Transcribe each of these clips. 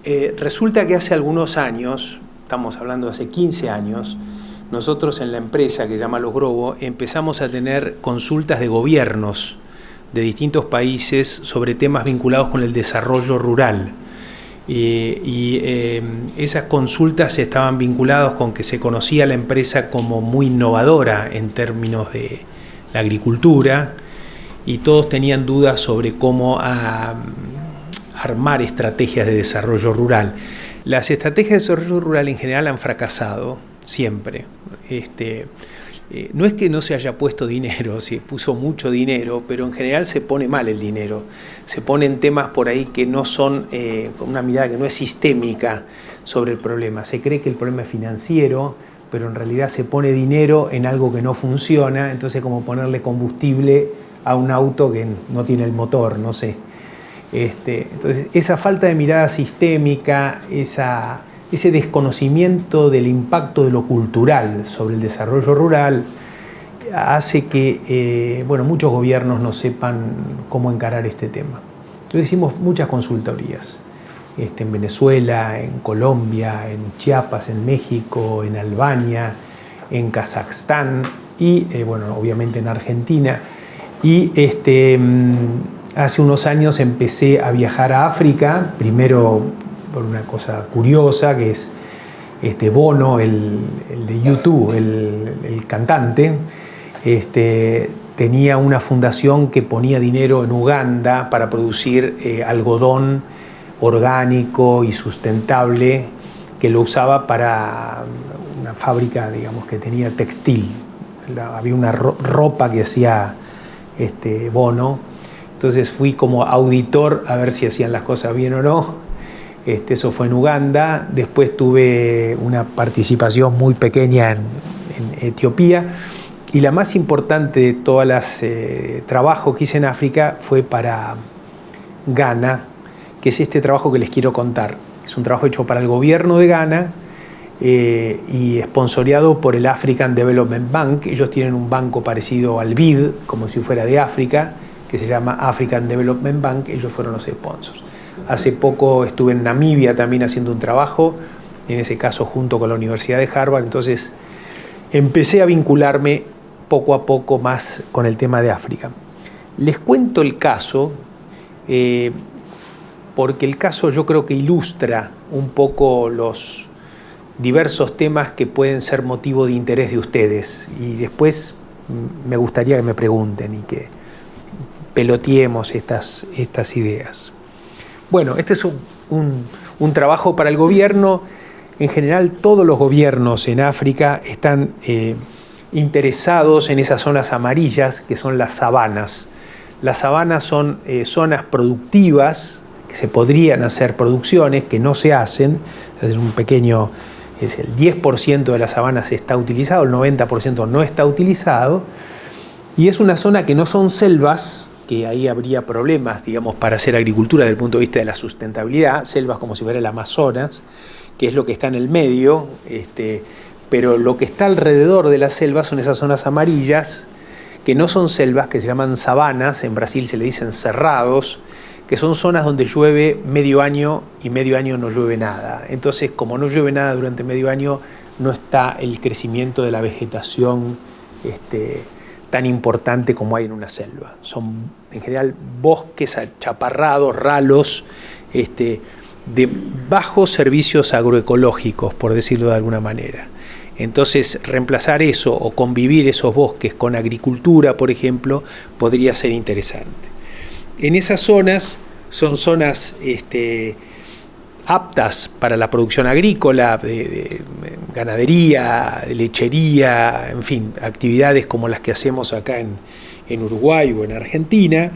Resulta que hace algunos años, estamos hablando de hace 15 años, nosotros en la empresa que se llama Los Grobo empezamos a tener consultas de gobiernos de distintos países sobre temas vinculados con el desarrollo rural. Esas consultas estaban vinculadas con que se conocía la empresa como muy innovadora en términos de la agricultura, y todos tenían dudas sobre cómo armar estrategias de desarrollo rural. Las estrategias de desarrollo rural en general han fracasado siempre. No es que no se haya puesto dinero, se puso mucho dinero, pero en general se pone mal el dinero. Se ponen temas por ahí que no son, con una mirada que no es sistémica sobre el problema. Se cree que el problema es financiero, pero en realidad se pone dinero en algo que no funciona, entonces es como ponerle combustible a un auto que no tiene el motor, no sé. Entonces, esa falta de mirada sistémica, ese desconocimiento del impacto de lo cultural sobre el desarrollo rural hace que muchos gobiernos no sepan cómo encarar este tema. Entonces hicimos muchas consultorías en Venezuela, en Colombia, en Chiapas, en México, en Albania, en Kazajstán y obviamente en Argentina. Y hace unos años empecé a viajar a África, primero por una cosa curiosa, que es Bono, el de YouTube, el cantante, tenía una fundación que ponía dinero en Uganda para producir algodón orgánico y sustentable, que lo usaba para una fábrica, digamos, que tenía textil. Había una ropa que hacía Bono. Entonces fui como auditor a ver si hacían las cosas bien o no. Eso fue en Uganda. Después tuve una participación muy pequeña en Etiopía. Y la más importante de todos los trabajos que hice en África fue para Ghana, que es este trabajo que les quiero contar. Es un trabajo hecho para el gobierno de Ghana y esponsoreado por el African Development Bank. Ellos tienen un banco parecido al BID, como si fuera de África, que se llama African Development Bank. Ellos fueron los sponsors. Hace poco estuve en Namibia también haciendo un trabajo, en ese caso junto con la Universidad de Harvard. Entonces empecé a vincularme poco a poco más con el tema de África. Les cuento el caso, porque el caso yo creo que ilustra un poco los diversos temas que pueden ser motivo de interés de ustedes, y después me gustaría que me pregunten y que peloteemos estas ideas. Bueno, este es un trabajo para el gobierno. En general, todos los gobiernos en África están interesados en esas zonas amarillas, que son las sabanas. Las sabanas son zonas productivas, que se podrían hacer producciones, que no se hacen. Es el 10% de las sabanas está utilizado, el 90% no está utilizado. Y es una zona que no son selvas, que ahí habría problemas, digamos, para hacer agricultura desde el punto de vista de la sustentabilidad, selvas como si fuera el Amazonas, que es lo que está en el medio, pero lo que está alrededor de las selvas son esas zonas amarillas, que no son selvas, que se llaman sabanas, en Brasil se le dicen cerrados, que son zonas donde llueve medio año y medio año no llueve nada. Entonces, como no llueve nada durante medio año, no está el crecimiento de la vegetación tan importante como hay en una selva. Son en general bosques achaparrados, ralos, de bajos servicios agroecológicos, por decirlo de alguna manera. Entonces, reemplazar eso o convivir esos bosques con agricultura, por ejemplo, podría ser interesante. En esas zonas son zonas aptas para la producción agrícola, de ganadería, de lechería, en fin, actividades como las que hacemos acá en Uruguay o en Argentina.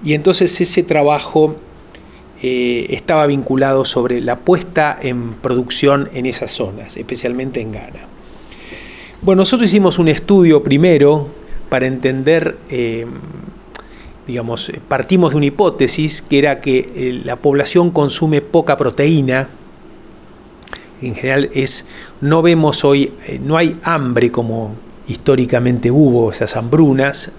Y entonces ese trabajo estaba vinculado sobre la puesta en producción en esas zonas, especialmente en Ghana. Bueno, nosotros hicimos un estudio primero para entender, partimos de una hipótesis que era que la población consume poca proteína. En general no vemos hoy, no hay hambre como históricamente hubo, esas hambrunas.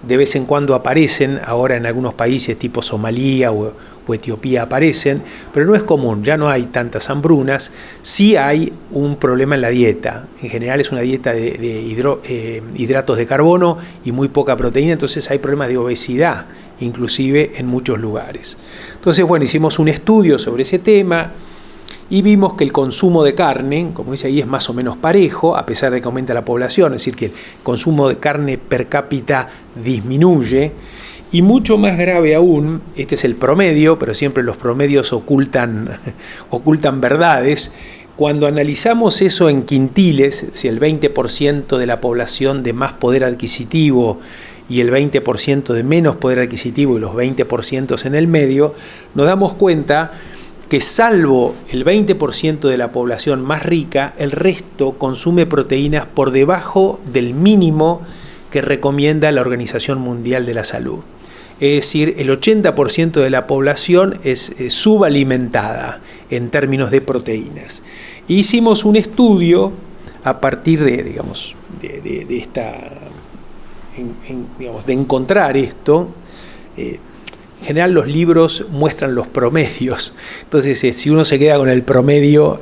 De vez en cuando aparecen ahora en algunos países tipo Somalia o o Etiopía aparecen, pero no es común, ya no hay tantas hambrunas. Sí hay un problema en la dieta. En general es una dieta de hidratos de carbono y muy poca proteína, entonces hay problemas de obesidad, inclusive en muchos lugares. Entonces, bueno, hicimos un estudio sobre ese tema y vimos que el consumo de carne, como dice ahí, es más o menos parejo, a pesar de que aumenta la población, es decir, que el consumo de carne per cápita disminuye. Y mucho más grave aún, este es el promedio, pero siempre los promedios ocultan verdades. Cuando analizamos eso en quintiles, si el 20% de la población de más poder adquisitivo y el 20% de menos poder adquisitivo y los 20% en el medio, nos damos cuenta que salvo el 20% de la población más rica, el resto consume proteínas por debajo del mínimo que recomienda la Organización Mundial de la Salud. Es decir, el 80% de la población es subalimentada en términos de proteínas. Hicimos un estudio a partir de encontrar esto. En general los libros muestran los promedios, entonces si uno se queda con el promedio,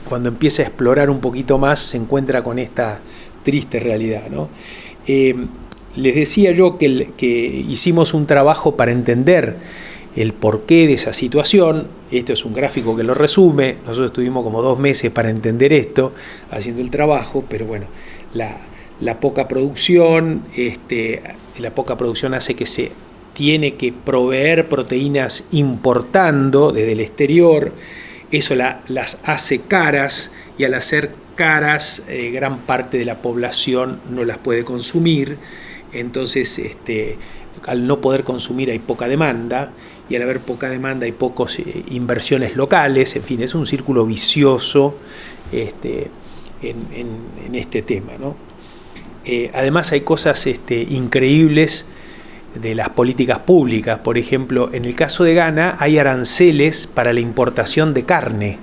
cuando empieza a explorar un poquito más se encuentra con esta triste realidad, ¿no? Les decía yo que hicimos un trabajo para entender el porqué de esa situación. Esto es un gráfico que lo resume. Nosotros estuvimos como 2 meses para entender esto, haciendo el trabajo, pero bueno, la poca producción hace que se tiene que proveer proteínas importando desde el exterior. Eso las hace caras, y al hacer caras, gran parte de la población no las puede consumir. Entonces, al no poder consumir hay poca demanda, y al haber poca demanda hay pocas inversiones locales. En fin, es un círculo vicioso en este tema, ¿no? Además hay cosas increíbles de las políticas públicas. Por ejemplo, en el caso de Ghana hay aranceles para la importación de carne.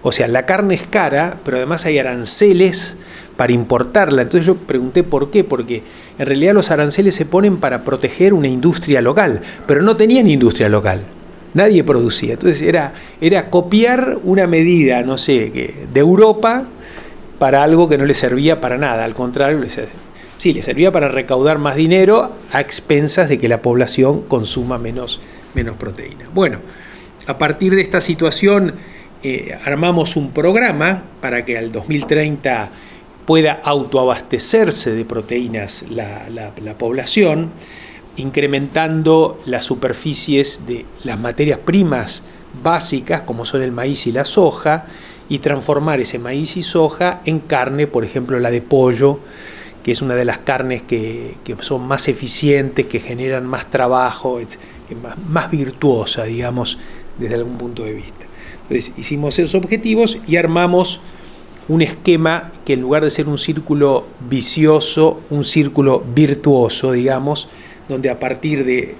O sea, la carne es cara, pero además hay aranceles para importarla. Entonces yo pregunté por qué, porque en realidad los aranceles se ponen para proteger una industria local, pero no tenían industria local, nadie producía. Entonces era copiar una medida, no sé, de Europa para algo que no le servía para nada, al contrario, le servía para recaudar más dinero a expensas de que la población consuma menos proteína. Bueno, a partir de esta situación armamos un programa para que al 2030 pueda autoabastecerse de proteínas la población, incrementando las superficies de las materias primas básicas, como son el maíz y la soja, y transformar ese maíz y soja en carne, por ejemplo la de pollo, que es una de las carnes que son más eficientes, que generan más trabajo, más virtuosa, digamos, desde algún punto de vista. Entonces hicimos esos objetivos y armamos un esquema que, en lugar de ser un círculo vicioso, un círculo virtuoso, digamos, donde a partir de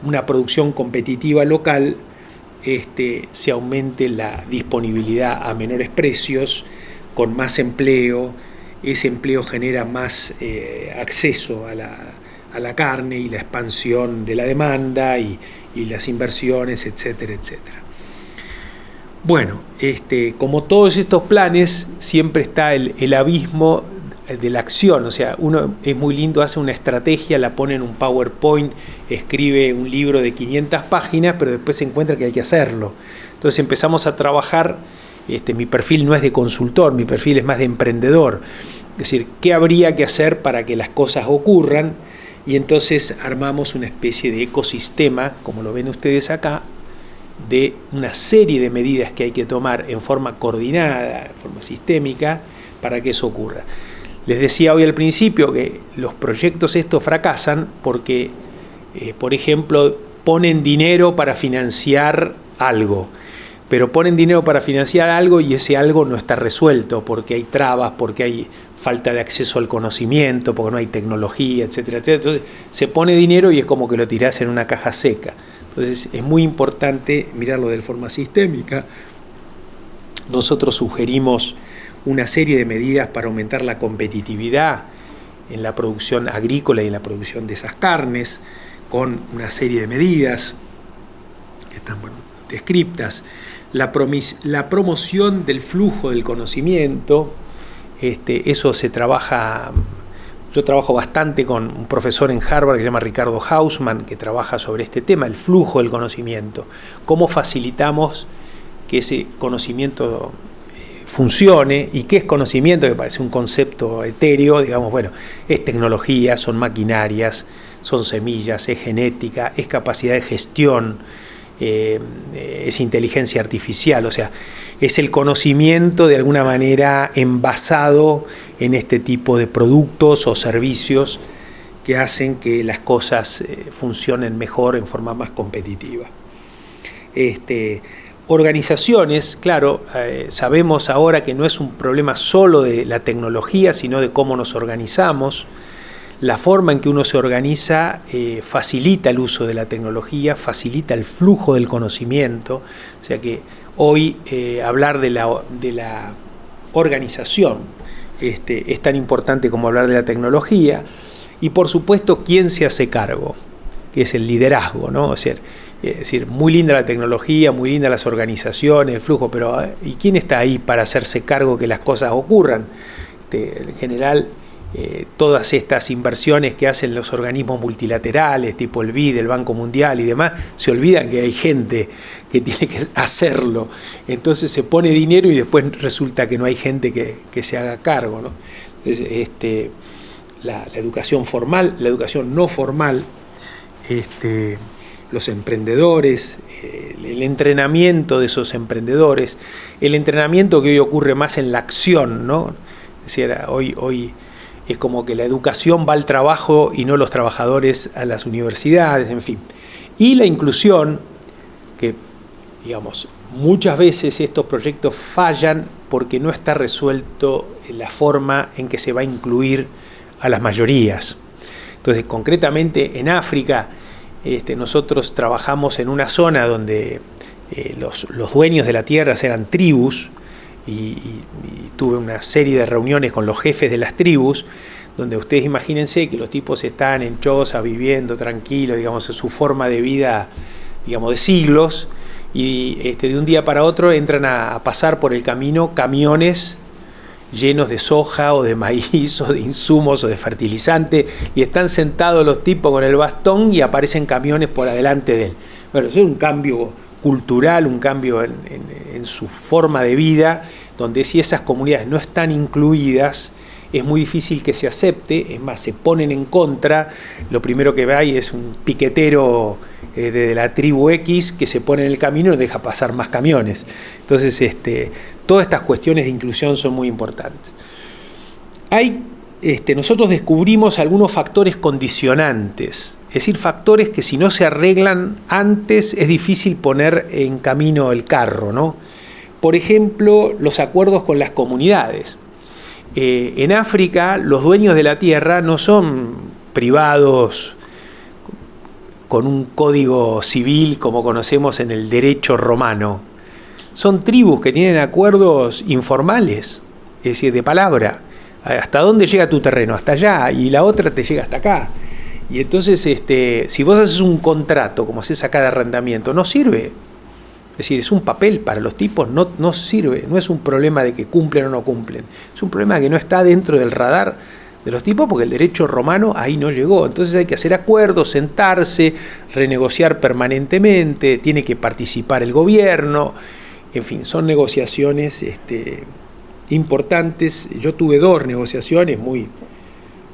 una producción competitiva local se aumente la disponibilidad a menores precios, con más empleo. Ese empleo genera más acceso a la carne y la expansión de la demanda y las inversiones, etcétera, etcétera. Bueno, como todos estos planes, siempre está el abismo de la acción. O sea, uno es muy lindo, hace una estrategia, la pone en un PowerPoint, escribe un libro de 500 páginas, pero después se encuentra que hay que hacerlo. Entonces empezamos a trabajar. Mi perfil no es de consultor, mi perfil es más de emprendedor. Es decir, ¿qué habría que hacer para que las cosas ocurran? Y entonces armamos una especie de ecosistema, como lo ven ustedes acá, de una serie de medidas que hay que tomar en forma coordinada, en forma sistémica, para que eso ocurra. Les decía hoy al principio que los proyectos estos fracasan porque, por ejemplo, ponen dinero para financiar algo, pero ponen dinero para financiar algo y ese algo no está resuelto porque hay trabas, porque hay falta de acceso al conocimiento, porque no hay tecnología, etcétera, etcétera. Entonces se pone dinero y es como que lo tirás en una caja seca. Entonces es muy importante mirarlo de forma sistémica. Nosotros sugerimos una serie de medidas para aumentar la competitividad en la producción agrícola y en la producción de esas carnes, con una serie de medidas. que están descriptas, la promoción del flujo del conocimiento, eso se trabaja. Yo trabajo bastante con un profesor en Harvard que se llama Ricardo Hausman, que trabaja sobre este tema, el flujo del conocimiento, cómo facilitamos que ese conocimiento funcione. ¿Y qué es conocimiento? Que parece un concepto etéreo, digamos, bueno, es tecnología, son maquinarias, son semillas, es genética, es capacidad de gestión, es inteligencia artificial, o sea, es el conocimiento de alguna manera envasado en este tipo de productos o servicios que hacen que las cosas funcionen mejor en forma más competitiva. Organizaciones, claro, sabemos ahora que no es un problema solo de la tecnología, sino de cómo nos organizamos. La forma en que uno se organiza facilita el uso de la tecnología, facilita el flujo del conocimiento, o sea que hoy hablar de la organización es tan importante como hablar de la tecnología. Y por supuesto, ¿quién se hace cargo? Que es el liderazgo, ¿no? Es decir, muy linda la tecnología, muy linda las organizaciones, el flujo, pero ¿y quién está ahí para hacerse cargo que las cosas ocurran? En general, todas estas inversiones que hacen los organismos multilaterales, tipo el BID, el Banco Mundial y demás, se olvidan que hay gente que tiene que hacerlo. Entonces se pone dinero y después resulta que no hay gente que se haga cargo, ¿no? Entonces, la educación formal, la educación no formal, los emprendedores, el entrenamiento de esos emprendedores, el entrenamiento que hoy ocurre más en la acción, ¿no? Es decir, hoy es como que la educación va al trabajo y no los trabajadores a las universidades, en fin. Y la inclusión, que, digamos, muchas veces estos proyectos fallan porque no está resuelto la forma en que se va a incluir a las mayorías. Entonces, concretamente en África, nosotros trabajamos en una zona donde los dueños de la tierra eran tribus, y tuve una serie de reuniones con los jefes de las tribus, donde ustedes imagínense que los tipos están en choza, viviendo tranquilos, digamos, en su forma de vida, digamos, de siglos, y de un día para otro entran a pasar por el camino camiones llenos de soja o de maíz o de insumos o de fertilizante, y están sentados los tipos con el bastón y aparecen camiones por adelante de él. Bueno, eso es un cambio cultural, un cambio en su forma de vida, donde si esas comunidades no están incluidas, es muy difícil que se acepte. Es más, se ponen en contra. Lo primero que hay es un piquetero de la tribu X que se pone en el camino y no deja pasar más camiones. Entonces, todas estas cuestiones de inclusión son muy importantes. Nosotros descubrimos algunos factores condicionantes, es decir, factores que si no se arreglan antes es difícil poner en camino el carro, ¿no? Por ejemplo, los acuerdos con las comunidades. En África, los dueños de la tierra no son privados con un código civil como conocemos en el derecho romano. Son tribus que tienen acuerdos informales, es decir, de palabra. ¿Hasta dónde llega tu terreno? Hasta allá, y la otra te llega hasta acá. Y entonces, si vos haces un contrato, como haces acá de arrendamiento, no sirve. Es decir, es un papel para los tipos, no sirve. No es un problema de que cumplen o no cumplen. Es un problema que no está dentro del radar de los tipos porque el derecho romano ahí no llegó. Entonces hay que hacer acuerdos, sentarse, renegociar permanentemente, tiene que participar el gobierno. En fin, son negociaciones importantes. Yo tuve 2 negociaciones muy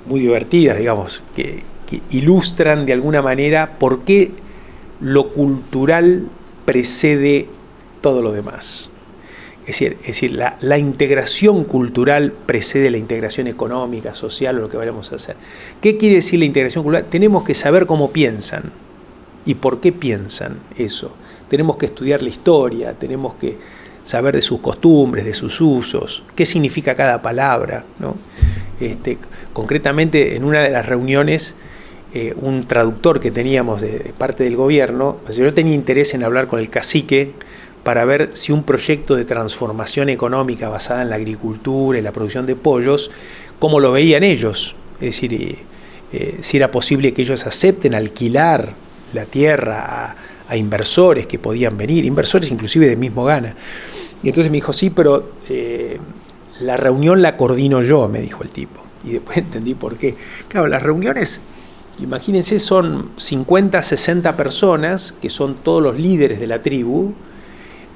divertidas, digamos, que ilustran de alguna manera por qué lo cultural precede todo lo demás. Es decir, la integración cultural precede la integración económica, social o lo que vayamos a hacer. ¿Qué quiere decir la integración cultural? Tenemos que saber cómo piensan y por qué piensan eso. Tenemos que estudiar la historia, tenemos que saber de sus costumbres, de sus usos, qué significa cada palabra, ¿no? Concretamente, en una de las reuniones, un traductor que teníamos de parte del gobierno, pues yo tenía interés en hablar con el cacique para ver si un proyecto de transformación económica basada en la agricultura y la producción de pollos, cómo lo veían ellos. Es decir, si era posible que ellos acepten alquilar la tierra a inversores que podían venir, inversores inclusive del mismo Ghana. Y entonces me dijo, sí, pero la reunión la coordino yo, me dijo el tipo. Y después entendí por qué. Claro, las reuniones, imagínense, son 50, 60 personas, que son todos los líderes de la tribu,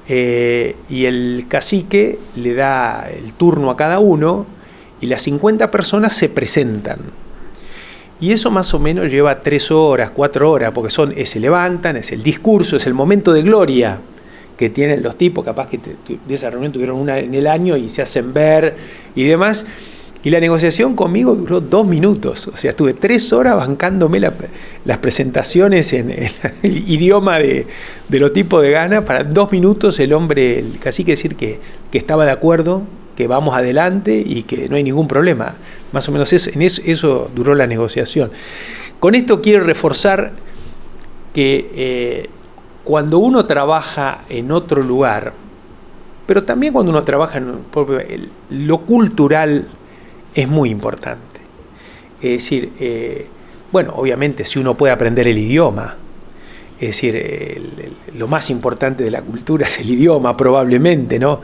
y el cacique le da el turno a cada uno, y las 50 personas se presentan. Y eso más o menos lleva 3 horas, 4 horas, porque se levantan, es el discurso, es el momento de gloria que tienen los tipos, capaz que de esa reunión tuvieron una en el año y se hacen ver y demás. Y la negociación conmigo duró 2 minutos, o sea, estuve 3 horas bancándome las presentaciones en el idioma de los tipos de Ghana. Para 2 minutos el cacique decir que estaba de acuerdo, que vamos adelante y que no hay ningún problema. Más o menos eso duró la negociación. Con esto quiero reforzar que cuando uno trabaja en otro lugar, pero también cuando uno trabaja lo cultural es muy importante. Es decir, bueno, obviamente si uno puede aprender el idioma, es decir, lo más importante de la cultura es el idioma, probablemente, ¿no?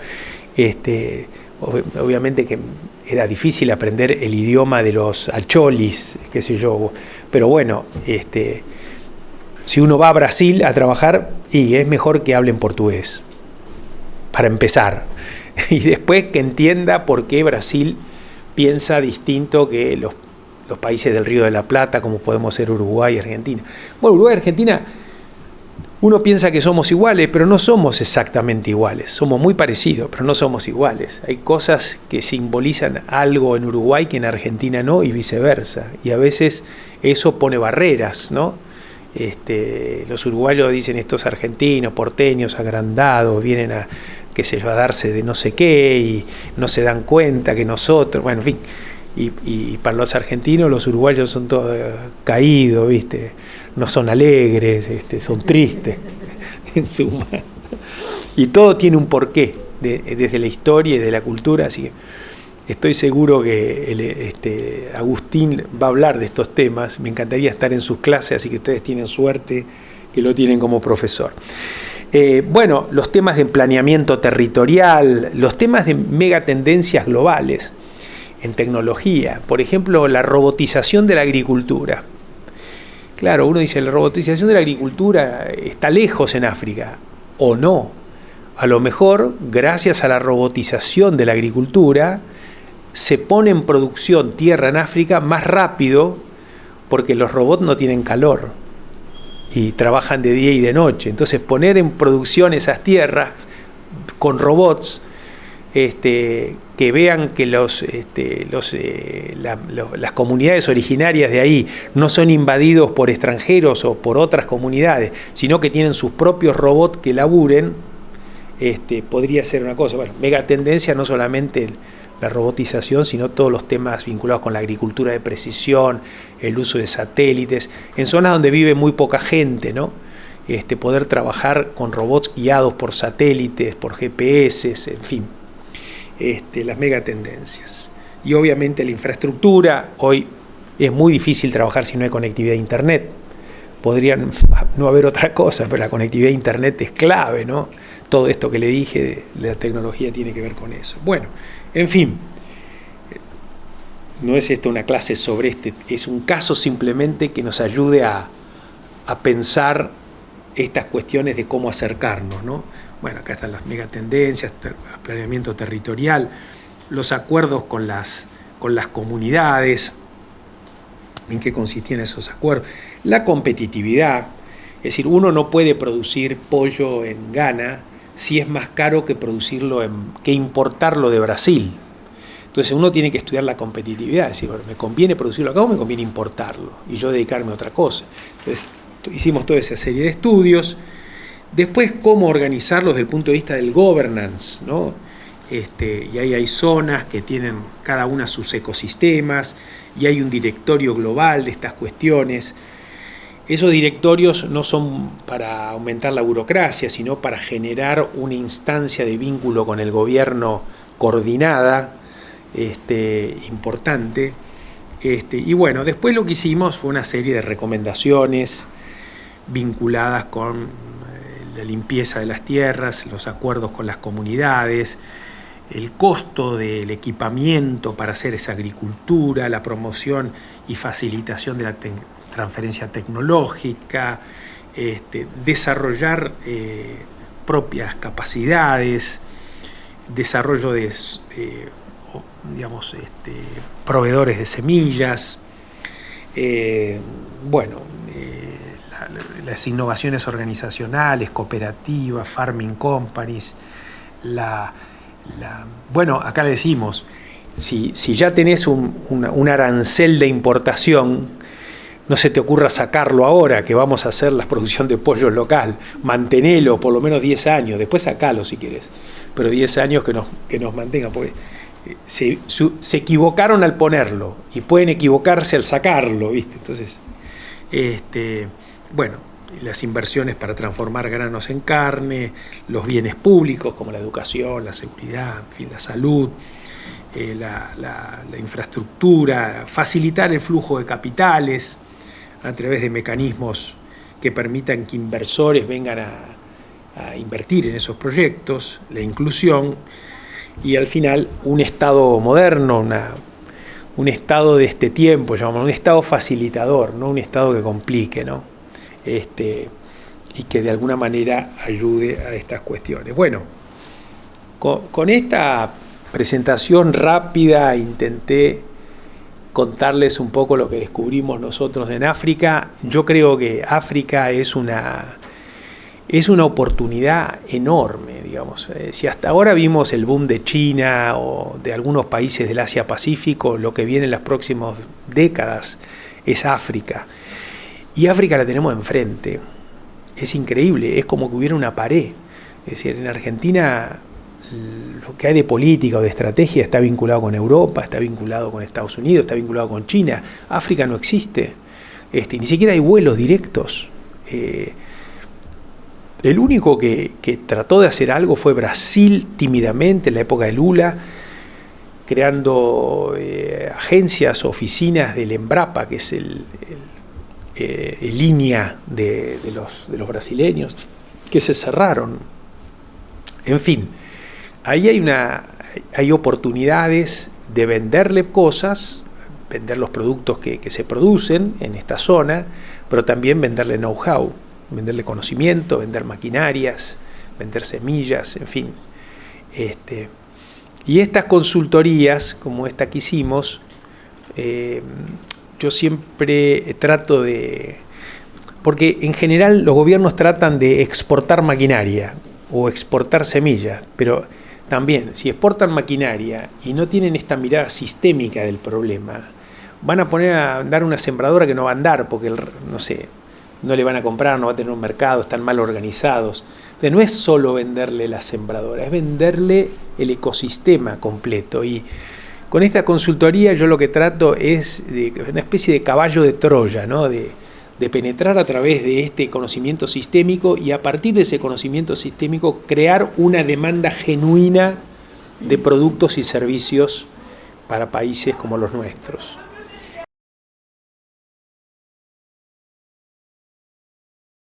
Obviamente que era difícil aprender el idioma de los alcholis, qué sé yo, pero bueno, si uno va a Brasil a trabajar, y es mejor que hablen portugués, para empezar, y después que entienda por qué Brasil piensa distinto que los países del Río de la Plata, como podemos ser Uruguay y Argentina. Bueno, Uruguay y Argentina, uno piensa que somos iguales, pero no somos exactamente iguales. Somos muy parecidos, pero no somos iguales. Hay cosas que simbolizan algo en Uruguay que en Argentina no, y viceversa. Y a veces eso pone barreras, ¿no? Los uruguayos dicen estos argentinos, porteños, agrandados, vienen a darse de no sé qué y no se dan cuenta que nosotros, bueno, en fin. Y para los argentinos, los uruguayos son todos caídos, ¿viste? No son alegres, son tristes, en suma. Y todo tiene un porqué, desde la historia y de la cultura, así que estoy seguro que Agustín va a hablar de estos temas. Me encantaría estar en sus clases, así que ustedes tienen suerte que lo tienen como profesor. Bueno, los temas de planeamiento territorial, los temas de megatendencias globales en tecnología, por ejemplo, la robotización de la agricultura. Claro, uno dice, la robotización de la agricultura está lejos en África, o no. A lo mejor, gracias a la robotización de la agricultura, se pone en producción tierra en África más rápido, porque los robots no tienen calor y trabajan de día y de noche. Entonces, poner en producción esas tierras con robots, que vean que las comunidades originarias de ahí no son invadidos por extranjeros o por otras comunidades, sino que tienen sus propios robots que laburen, podría ser una cosa. Bueno, mega tendencia no solamente la robotización, sino todos los temas vinculados con la agricultura de precisión, el uso de satélites, en zonas donde vive muy poca gente, ¿no? Poder trabajar con robots guiados por satélites, por GPS, en fin. Las megatendencias. Y obviamente la infraestructura. Hoy es muy difícil trabajar si no hay conectividad a Internet. Podrían no haber otra cosa, pero la conectividad a Internet es clave, ¿no? Todo esto que le dije de la tecnología tiene que ver con eso. Bueno, en fin, no es esto una clase sobre es un caso simplemente que nos ayude a pensar estas cuestiones de cómo acercarnos, ¿no? Bueno, acá están las megatendencias, planeamiento territorial, los acuerdos con las comunidades, en qué consistían esos acuerdos, la competitividad, es decir, uno no puede producir pollo en Ghana si es más caro que que importarlo de Brasil. Entonces uno tiene que estudiar la competitividad, es decir, bueno, ¿me conviene producirlo acá o me conviene importarlo? Y yo dedicarme a otra cosa. Entonces hicimos toda esa serie de estudios. Después, cómo organizarlos desde el punto de vista del governance, ¿no? Y ahí hay zonas que tienen cada una sus ecosistemas, y hay un directorio global de estas cuestiones. Esos directorios no son para aumentar la burocracia, sino para generar una instancia de vínculo con el gobierno coordinada, importante. Y bueno, después lo que hicimos fue una serie de recomendaciones vinculadas con la limpieza de las tierras, los acuerdos con las comunidades, el costo del equipamiento para hacer esa agricultura, la promoción y facilitación de la transferencia tecnológica, desarrollar propias capacidades, desarrollo de proveedores de semillas, las innovaciones organizacionales, cooperativas, farming companies, acá le decimos, si ya tenés un arancel de importación, no se te ocurra sacarlo ahora, que vamos a hacer la producción de pollo local, mantenelo por lo menos 10 años, después sacalo si querés, pero 10 años que nos mantenga, porque se equivocaron al ponerlo y pueden equivocarse al sacarlo, ¿viste? Entonces, las inversiones para transformar granos en carne, los bienes públicos como la educación, la seguridad, en fin, la salud, la infraestructura, facilitar el flujo de capitales a través de mecanismos que permitan que inversores vengan a invertir en esos proyectos, la inclusión y al final un Estado moderno, un Estado de este tiempo, llamamos, un Estado facilitador, no un Estado que complique, ¿no? Y que de alguna manera ayude a estas cuestiones. Bueno, con esta presentación rápida intenté contarles un poco lo que descubrimos nosotros en África. Yo creo que África es una oportunidad enorme, digamos. Si hasta ahora vimos el boom de China o de algunos países del Asia-Pacífico, lo que viene en las próximas décadas es África. Y África la tenemos enfrente. Es increíble, es como que hubiera una pared. Es decir, en Argentina lo que hay de política o de estrategia está vinculado con Europa, está vinculado con Estados Unidos, está vinculado con China. África no existe. Ni siquiera hay vuelos directos. El único que trató de hacer algo fue Brasil, tímidamente, en la época de Lula, creando agencias, oficinas del Embrapa, que es el línea de los brasileños, que se cerraron. En fin, ahí hay oportunidades de venderle cosas, vender los productos que se producen en esta zona, pero también venderle know-how, venderle conocimiento, vender maquinarias, vender semillas, en fin. Y estas consultorías, como esta que hicimos, yo siempre trato de... Porque en general los gobiernos tratan de exportar maquinaria o exportar semillas, pero también si exportan maquinaria y no tienen esta mirada sistémica del problema, van a poner a andar una sembradora que no va a andar porque, no le van a comprar, no va a tener un mercado, están mal organizados. Entonces no es solo venderle la sembradora, es venderle el ecosistema completo. Y con esta consultoría yo lo que trato es de una especie de caballo de Troya, ¿no? de penetrar a través de este conocimiento sistémico y a partir de ese conocimiento sistémico crear una demanda genuina de productos y servicios para países como los nuestros.